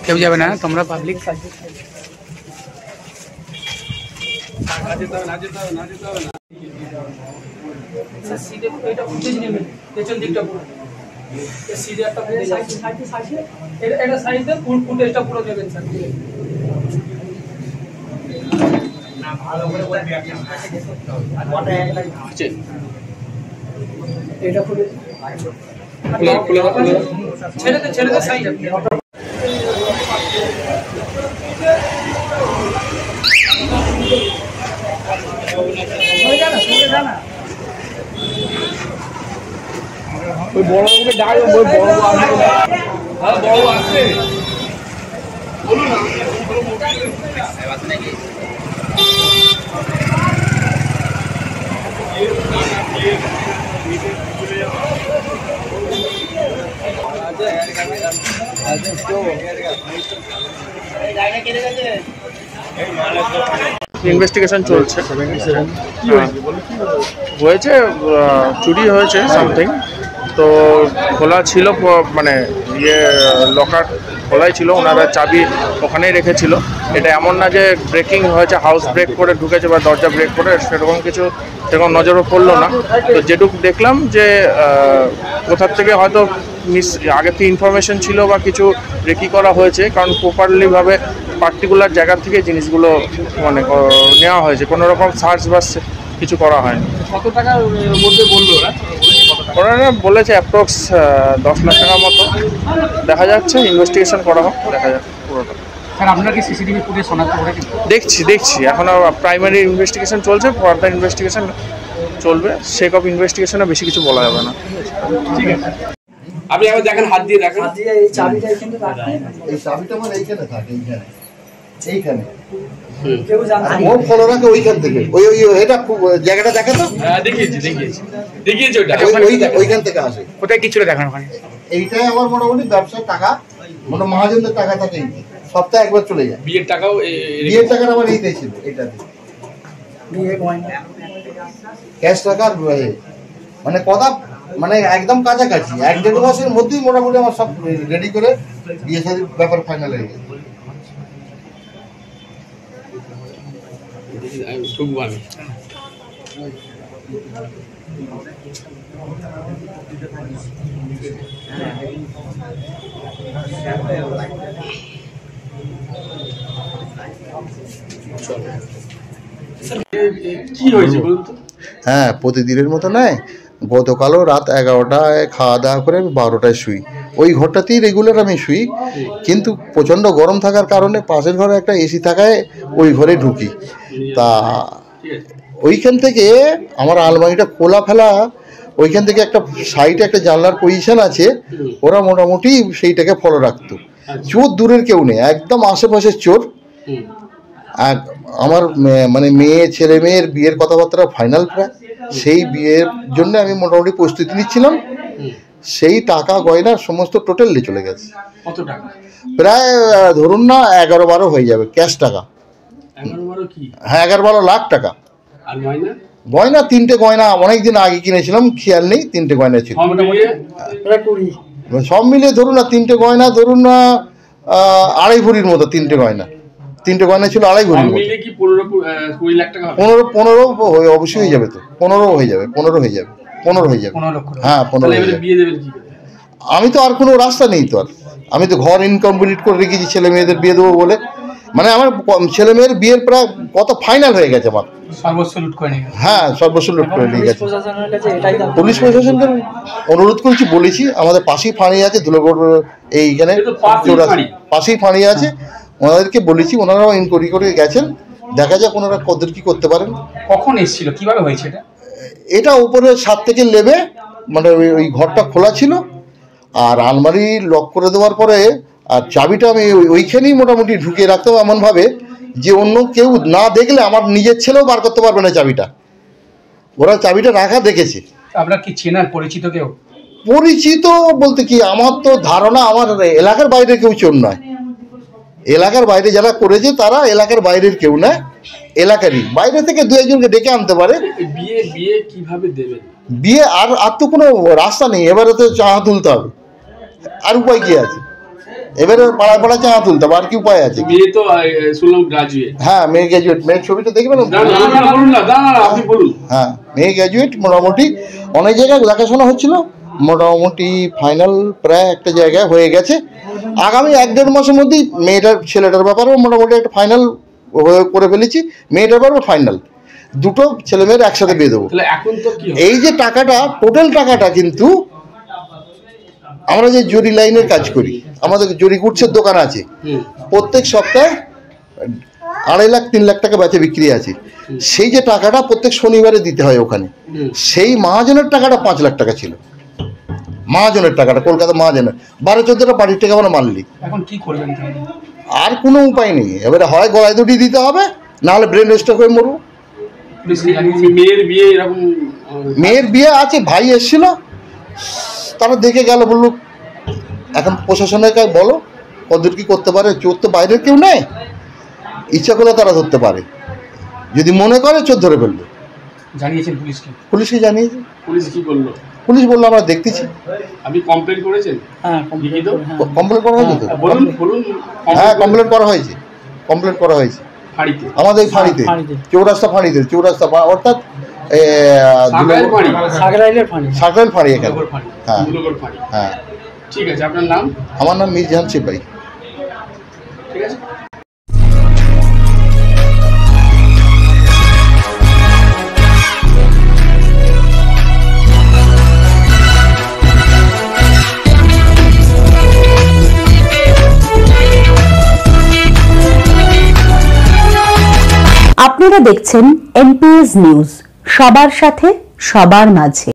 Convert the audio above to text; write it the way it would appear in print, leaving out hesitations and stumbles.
কেউ যাবে না তোমরা পাবলিক পেছন দিকটা পুরো সিধে একটা এটা সাইজে ফুটেজটা পুরো দেবেন স্যার না ভালো করে বলবি আছে এটা ফুটেজ ছেড়ে দে সাইজ ওই বড়গুলো ডাক ওই বড় আছে হ্যাঁ বড় আছে বলুন না আছে নাকি ইনভেস্টিগেশন চলছে হয়েছে চুরি হয়েছে সামথিং তো খোলা ছিল মানে ইয়ে লকার খোলাই ছিল ওনারা চাবি ওখানেই রেখেছিল এটা এমন না যে ব্রেকিং হয়েছে হাউস ব্রেক করে ঢুকেছে বা দরজা ব্রেক করে সেরকম কিছু সেরকম নজরও পড়লো না তো যেটুকু দেখলাম যে কোথার থেকে হয়তো আগে থেকে ইনফরমেশন ছিল বা কিছু রেকি করা হয়েছে কারণ প্রপারলিভাবে পার্টিকুলার জায়গা থেকে জিনিসগুলো মানে নেওয়া হয়েছে কোনো রকম সার্চ বা কিছু করা হয়নি। কত টাকার মধ্যে বললো ওনারা বলেছে অ্যাপ্রক্স 10 লাখ টাকার মতো দেখা যাচ্ছে ইনভেস্টিগেশন করা হোক দেখা যাক পুরোটা। স্যার আপনার কি সিসিটিভি ফুটেজ শনাক্ত করেছেন? দেখছি এখনও প্রাইমারি ইনভেস্টিগেশন চলছে ফার্দার ইনভেস্টিগেশন চলবে সেক অফ ইনভেস্টিগেশনে বেশি কিছু বলা যাবে না। ঠিক আছে আপনি আবার দেখেন হাত দিয়ে দেখেন এই চাবিটা এখানে রাখেন এই চাবিটা মানে এইখানে থাকে এইখানে কেউ জানে না ও ফলো রাখে ওইখান থেকে ওই এটা জায়গাটা দেখে তো হ্যাঁ দেখিয়েছি ওটা ওইখান থেকে আসে কোথায় কিছু দেখানো হয় এইটাই আমার মোটামুটি ব্যবসার টাকা মানে মহাজনদের টাকা থাকে সপ্তাহে একবার চলে যায় বিয়ের টাকাও বিয়ের টাকা আমার এইটাই ছিল এইটাতে বিয়ে ক্যাশ টাকা মানে কথা মানে একদম কাছাকাছি 1-1.5 মাসের মধ্যেই মোটামুটি আমার সব রেডি করে বিয়ে শাদীর ব্যাপার ফাইনাল হয়ে গেছে। কি হয়েছে বলুন তো? হ্যাঁ প্রতিদিনের মতো নয় গতকালও রাত 11টায় খাওয়া দাওয়া করে আমি 12টায় শুই ওই ঘরটাতেই রেগুলার আমি শুই কিন্তু প্রচণ্ড গরম থাকার কারণে পাশের ঘরে একটা এসি থাকায় ওই ঘরে ঢুকি তা ওইখান থেকে আমার আলমারিটা খোলা ফেলা ওইখান থেকে একটা সাইডে একটা জানলার পজিশন আছে ওরা মোটামুটি সেইটাকে ফলো রাখতো চোর দূরের কেউ নেই একদম আশেপাশের চোর আমার মানে ছেলে মেয়ের বিয়ের কথাবার্তা ফাইনাল প্রায় সেই বিয়ের জন্য আমি মোটামুটি প্রস্তুতি নিচ্ছিলাম সেই টাকা গয়না সমস্ত টোটালি চলে গেছে। কত টাকা? প্রায় ধরুন না 11-12 হয়ে যাবে ক্যাশ টাকা। 11-12 কি? হ্যাঁ 11-12 লাখ টাকা। আর গয়না? গয়না 3টে গয়না অনেকদিন আগে কিনেছিলাম খেয়াল নেই 3টে গয়না ছিল সব মিলিয়ে ধরুন না 3টে গয়না ধরুন না 2.5 ভরির মতো 3টে গয়না 3টে গয়না ছিল 2.5 ভরির মতো 15-20 লাখ টাকা 15 অবশ্যই হয়ে যাবে তো 15 হয়ে যাবে 15 হয়ে যাবে 15 হয়ে যাবে 15 লক্ষ হ্যাঁ 15 বিয়ে দেবেন কি করে? আমি তো আর কোনো রাস্তা নেই তো আর আমি তো ঘর ইনকমপ্লিট করে রেখেছি ছেলে মেয়েদের বিয়ে দেবো বলে মানে আমার ছেলে মেয়ের বিয়ের প্রায় কত ফাইনাল হয়ে গেছে আমার সর্বস্ব লুট করে নিয়ে হ্যাঁ সর্বস্ব লুট করে নিয়ে গেছে পুলিশ প্রশাসনকে অনুরোধ করেছি বলেছি আমাদের পাশেই ফাঁড়ি আছে ধুলোগড় এইখানে পাশেই ফাঁড়ি আছে ওনাদেরকে বলেছি ওনারাও ইনকোয়ারি করে গেছেন দেখা যাক ওনারা কতদূর কি করতে পারেন। কখন এসেছিল কিভাবে হয়েছে এটা উপরে 7 থেকে নেবে মানে ওই ঘরটা খোলা ছিল আর আলমারি লক করে দেওয়ার পরে আর চাবিটা আমি ওইখানেই মোটামুটি ঢুকিয়ে রাখতাম এমনভাবে যে অন্য কেউ না দেখলে আমার নিজের ছেলেও বার করতে পারবে না চাবিটা ওরা চাবিটা রাখা দেখেছে। আপনার কি চেনার পরিচিত কেউ? পরিচিত বলতে কি, আমার তো ধারণা আমার এলাকার বাইরে কেউ চোর নয়। এলাকার বাইরে যারা করেছে তারা এলাকার বাইরের কেউ না, এলাকারই। বাইরে থেকে দু একজনকে ডেকে আনতে পারে। বিয়ে বিয়ে কিভাবে দেবেন? বিয়ে আর তো কোনো রাস্তা নেই, এবারে তো চাঁদা তুলতে হবে, আর উপায় কি আছে? এবারে পাড়ায় পাড়ায় চাঁদা তুলতে হবে, আর কি উপায় আছে? বিয়ে তো শুনলাম গ্রাজুয়েট। হ্যাঁ, মেয়ে গ্র্যাজুয়েট। মেয়ের ছবিটা দেখবেন। হ্যাঁ, মেয়ে গ্র্যাজুয়েট। মোটামুটি অনেক জায়গায় দেখাশোনা হচ্ছিল, মোটামুটি ফাইনাল প্রায় একটা জায়গায় হয়ে গেছে। আগামী 1-1.5 মাসের মধ্যেই ছেলেটার ব্যাপারেও মোটামুটি একটা ফাইনাল করে ফেলেছি। মেয়েটার ব্যাপারে ফাইনাল, দুটো ছেলেমেয়ের একসাথে বিয়ে দেবো। এই যে টাকাটা, টোটাল টাকাটা কিন্তু আমরা যে জরি লাইনের কাজ করি, আমাদের জরি গুডসের দোকান আছে, প্রত্যেক সপ্তাহে 2.5 লাখ 3 লাখ টাকা বেচে বিক্রি আছে। সেই যে টাকাটা প্রত্যেক শনিবারে দিতে হয় ওখানে, সেই মহাজনের টাকাটা 5 লাখ টাকা ছিল। মহাজনের টাকাটা, কলকাতা মহাজনের 12-14টা বাড়ির টাকা আমরা মানলি। এখন কি করবেন? আর কোনো উপায় নেই, এবারে হয় গলায় দড়ি দিতে হবে, নাহলে ব্রেন স্ট্রোক হয়ে মরবো। মেয়ের বিয়ে আছে, ভাই এসেছিল, তারা দেখে গেল, বললো এখন প্রশাসনের কাছে বলো কতদূর কি করতে পারে। চোর তো বাইরের কেউ নেই, ইচ্ছা করলে তারা ধরতে পারে, যদি মনে করে চোর ধরে ফেলবে। জানিয়েছেন পুলিশকে? পুলিশকে জানিয়েছে। পুলিশ কি বললো? পুলিশ বললো আমরা দেখতেছি। আপনি কমপ্লেন করেছেন? হ্যাঁ, কমপ্লেন করা হয়েছে তো। হ্যাঁ, কমপ্লেন করা হয়েছে, কমপ্লেন করা হয়েছে আমাদের এই ফাঁড়িতে, চৌরাস্তা ফাঁড়িতে, চৌরাস্তা অর্থাৎ সাকরাইল ফাঁড়ি এখানে। হ্যাঁ হ্যাঁ, ঠিক আছে। আপনার নাম? আমার নাম মিরজাহান সিপাহী। ঠিক আছে। আপনারা দেখছেন এনপিএস নিউজ, সবার সাথে সবার মাঝে।